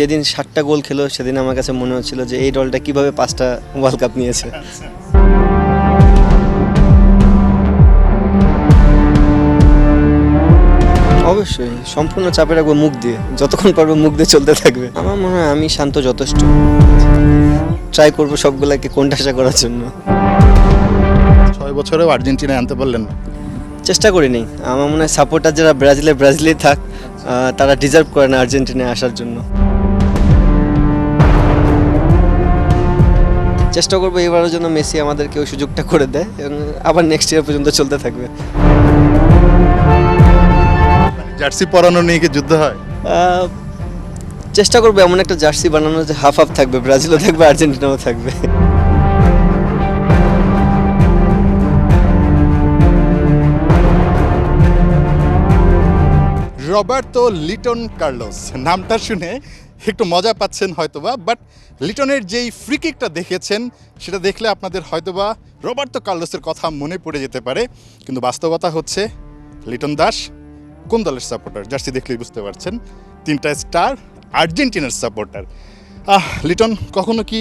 যেদিন 7টা গোল খেলো সেদিন আমার কাছে মনে হচ্ছিল যে এই দলটা কিভাবে 5টা ওয়ার্ল্ড কাপ নিয়েছে। অবশ্যই সম্পূর্ণ চাপে রাখবো মুখ দিয়ে, যতক্ষণ পারবো মুখ দিয়ে চলতে থাকবে। আমার মনে হয় আমি শান্ত যথেষ্ট, ট্রাই করবো সবগুলাকে কোণঠাসা করার জন্য। 6 বছরেও আর্জেন্টিনা আনতে পারলেন না। চেষ্টা করিনি। আমার মনে হয় সাপোর্টার যারা ব্রাজিলেই থাক, তারা ডিজার্ভ করে না আর্জেন্টিনায় আসার জন্য। চেষ্টা করবো এবারের জন্য মেসি আমাদেরকে ওই সুযোগটা করে দেয় এবং আবার নেক্সট ইয়ার পর্যন্ত চলতে থাকবে। জার্সি পরানো নিয়ে কি যুদ্ধ হয়? চেষ্টা করবো এমন একটা জার্সি বানানো যে হাফ হাফ থাকবে, ব্রাজিলও থাকবে আর্জেন্টিনাও থাকবে। রবার্তো লিটন কার্লোস নামটা শুনে একটু মজা পাচ্ছেন হয়তোবা, বাট লিটনের যেই ফ্রি কিকটা দেখেছেন সেটা দেখলে আপনাদের হয়তোবা রবার্তো কার্লোসের কথা মনে পড়ে যেতে পারে, কিন্তু বাস্তবতা হচ্ছে লিটন দাস কোন দলের সাপোর্টার জার্সি দেখলেই বুঝতে পারছেন, 3টা স্টার আর্জেন্টিনার সাপোর্টার। লিটন, কখনো কি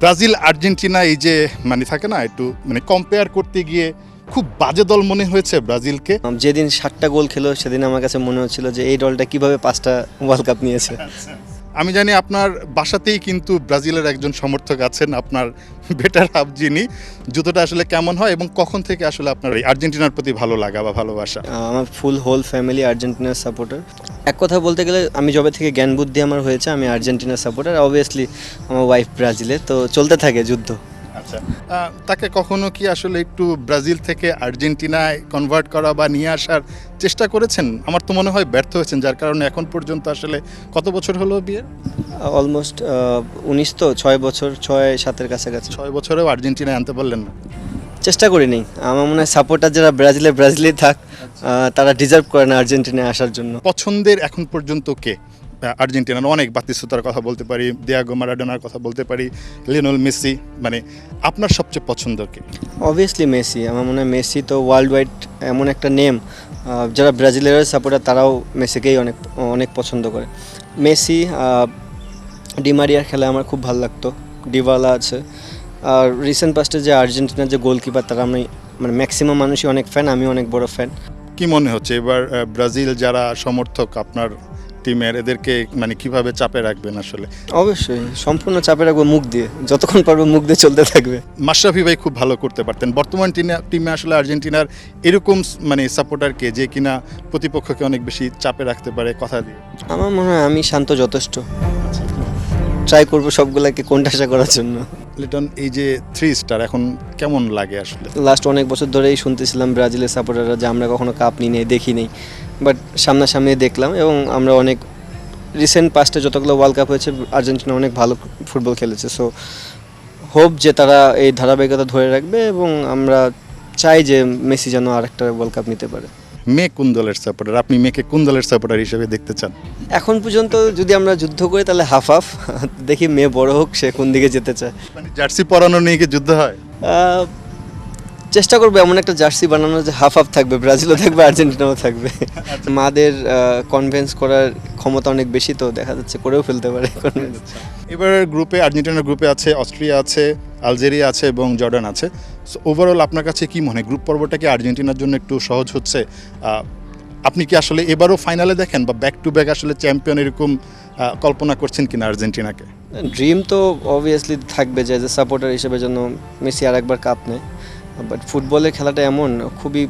ব্রাজিল আর্জেন্টিনা এই যে মানে থাকে না একটু মানে কম্পেয়ার করতে গিয়ে খুব বাজে দল মনে হয়েছে ব্রাজিলকে? যেদিন 7টা গোল খেলো সেদিন আমার কাছে মনে হচ্ছিল যে এই দলটা কিভাবে 5টা ওয়ার্ল্ড কাপ নিয়েছে। আমি জানি আপনার বাসাতেই কিন্তু ব্রাজিলের একজন সমর্থক আছেন, আপনার বেটার হাফ, যিনি জুতোটা আসলে কেমন হয় এবং কখন থেকে আসলে আপনার এই আর্জেন্টিনার প্রতি ভালো লাগা বা ভালোবাসা? আমার ফুল হোল ফ্যামিলি আর্জেন্টিনার সাপোর্টার। এক কথা বলতে গেলে আমি যবে থেকে জ্ঞান বুদ্ধি আমার হয়েছে আমি আর্জেন্টিনার সাপোর্টার। অবভিয়াসলি আমার ওয়াইফ ব্রাজিলে, তো চলতে থাকে যুদ্ধ। আচ্ছা, তাকে কখনো কি আসলে একটু ব্রাজিল থেকে আর্জেন্টিনায় কনভার্ট করা বা নিয়ে আসার চেষ্টা করেছেন? আমার তো মনে হয় ব্যর্থ হয়েছেন, যার কারণে এখন পর্যন্ত আসলে কত বছর হলো বিয়ের? অলমোস্ট 19, তো 6 বছর, 6-7-এর কাছাকাছি। 6 বছরেও আর্জেন্টিনায় আনতে পারলেন না। চেষ্টা করিনি। আমার মনে হয় সাপোর্টার যারা ব্রাজিলেই থাক, তারা ডিজার্ভ করে না আর্জেন্টিনায় আসার জন্য। পছন্দের এখন পর্যন্ত কে? আর্জেন্টিনার অনেক বাতিস্তুতার কথা বলতে পারি, দিয়াগো মারাডোনার কথা বলতে পারি, লিওনেল মেসি, মানে আপনার সবচেয়ে পছন্দের কে? Obviously Messi. আমার মনে হয় মেসি তো ওয়ার্ল্ড ওয়াইড এমন একটা নেম, যারা ব্রাজিলের সাপোর্টার তারাও মেসিকেই অনেক অনেক পছন্দ করে। মেসি, ডিমারিয়ার খেলা আমার খুব ভালো লাগতো, ডিবালা আছে। আর রিসেন্ট পাস্টে যে আর্জেন্টিনার যে গোলকিপার, তারা আমি মানে ম্যাক্সিমাম মানুষই অনেক ফ্যান, আমি অনেক বড় ফ্যান। কি মনে হচ্ছে এবার ব্রাজিল যারা সমর্থক আপনার টিমের, এদেরকে মানে কিভাবে চাপে রাখবেন আসলে? অবশ্যই সম্পূর্ণ চাপে রাখবো মুখ দিয়ে, যতক্ষণ পারবো মুখ দিয়ে চলতে থাকবে। মাশরাফি ভাই খুব ভালো করতে পারতেন। বর্তমান টিমে আসলে আর্জেন্টিনার এরকম মানে সাপোর্টারকে যে কিনা প্রতিপক্ষকে অনেক বেশি চাপে রাখতে পারে কথা দিয়ে? আমার মনে হয় আমি শান্ত যথেষ্ট, ট্রাই করবো সবগুলাকে কোণঠাসা করার জন্য। লিটন, এই যে 3 স্টার এখন কেমন লাগে আসলে? লাস্ট অনেক বছর ধরেই শুনতেছিলাম ব্রাজিলের সাপোর্টাররা যে আমরা কখনো কাপ নিই নেই, দেখি নেই, বাট সামনাসামনি দেখলাম এবং আমরা অনেক রিসেন্ট পাস্টে যতগুলো ওয়ার্ল্ড কাপ হয়েছে আর্জেন্টিনা অনেক ভালো ফুটবল খেলেছে। সো হোপ যে তারা এই ধারাবাহিকতা ধরে রাখবে এবং আমরা চাই যে মেসি যেন আরেকটা ওয়ার্ল্ড কাপ নিতে পারে। মেয়ে কোন দলের সাপোর্টার? আপনি মেয়েকে কোন দলের সাপোর্টার হিসেবে দেখতে চান? এখন পর্যন্ত যদি আমরা যুদ্ধ করি তাহলে হাফ হাফ, দেখি মেয়ে বড় হোক সে কোন দিকে যেতে চায়। মানে জার্সি পরানো নিয়ে কি যুদ্ধ হয়? চেষ্টা করবো এমন একটা জার্সি বানানো যে হাফ হাফ থাকবে, ব্রাজিলও থাকবে আর্জেন্টিনাও থাকবে। মাদের কনভিন্স করার ক্ষমতা অনেক বেশি, তো দেখা যাচ্ছে করেও ফেলতে পারে। এবার গ্রুপে আর্জেন্টিনার গ্রুপে আছে অস্ট্রিয়া আছে, আলজেরিয়া আছে এবং জর্ডান আছে। সো ওভারঅল আপনার কাছে কি মনে হয় গ্রুপ পর্বটা কি আর্জেন্টিনার জন্য একটু সহজ হচ্ছে? আপনি কি আসলে এবারও ফাইনালে দেখেন বা ব্যাক টু ব্যাক আসলে চ্যাম্পিয়ন এরকম কল্পনা করছেন কিনা আর্জেন্টিনাকে? ড্রিম তো অবভিয়াসলি থাকবে যে সাপোর্টার হিসেবে যেন মেসি আর একবার কাপ নেয়, বাট ফুটবলের খেলাটা এমন খুবই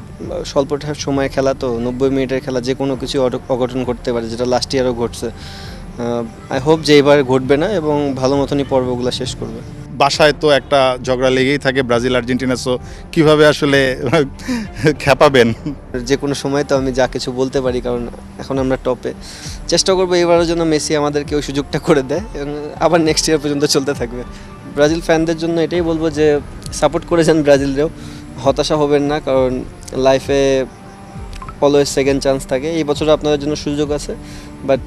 স্বল্প সময়ের খেলা, তো 90 মিনিটের খেলা, যে কোনো কিছু অঘটন ঘটতে পারে, যেটা লাস্ট ইয়ারও ঘটছে। আই হোপ যে এবার ঘটবে না এবং ভালো মতনই পর্বগুলো শেষ করবে। বাসায় তো একটা ঝগড়া লেগেই থাকে ব্রাজিল আর্জেন্টিনা, সো কীভাবে আসলে খেপাবেন? যে কোনো সময় তো আমি যা কিছু বলতে পারি, কারণ এখন আমরা টপে। চেষ্টা করবো এবারের জন্য মেসি আমাদেরকে ওই সুযোগটা করে দেয় এবং আবার নেক্সট ইয়ার পর্যন্ত চলতে থাকবে। ব্রাজিল ফ্যানদের জন্য এটাই বলবো যে সাপোর্ট করেছেন ব্রাজিলরেও, হতাশা হবেন না, কারণ লাইফে অলওয়েজ সেকেন্ড চান্স থাকে। এই বছর আপনাদের জন্য সুযোগ আছে, বাট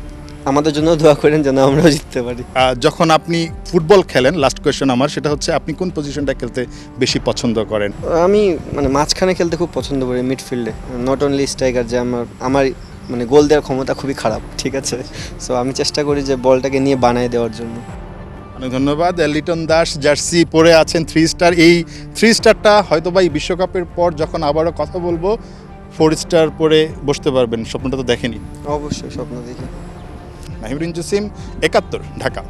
আমাদের জন্য দোয়া করেন যেন আমরাও জিততে পারি। যখন আপনি ফুটবল খেলেন, লাস্ট কোয়েশ্চেন আমার, সেটা হচ্ছে আপনি কোন পজিশনটা খেলতে বেশি পছন্দ করেন? আমি মানে মাঝখানে খেলতে খুব পছন্দ করি, মিডফিল্ডে, নট অনলি স্ট্রাইকার, যে আমার মানে গোল দেওয়ার ক্ষমতা খুবই খারাপ, ঠিক আছে? সো আমি চেষ্টা করি যে বলটাকে নিয়ে বানায় দেওয়ার জন্য। অনেক ধন্যবাদ। লিটন দাস জার্সি পরে আছেন 3 স্টার। এই 3 স্টারটা হয়তো বা এই বিশ্বকাপের পর যখন আবারও কথা বলবো 4 স্টার পরে বসতে পারবেন, স্বপ্নটা তো দেখেনি। অবশ্যই স্বপ্ন দেখি। নাহিমুদ্দিন জসিম, ৭১, ঢাকা।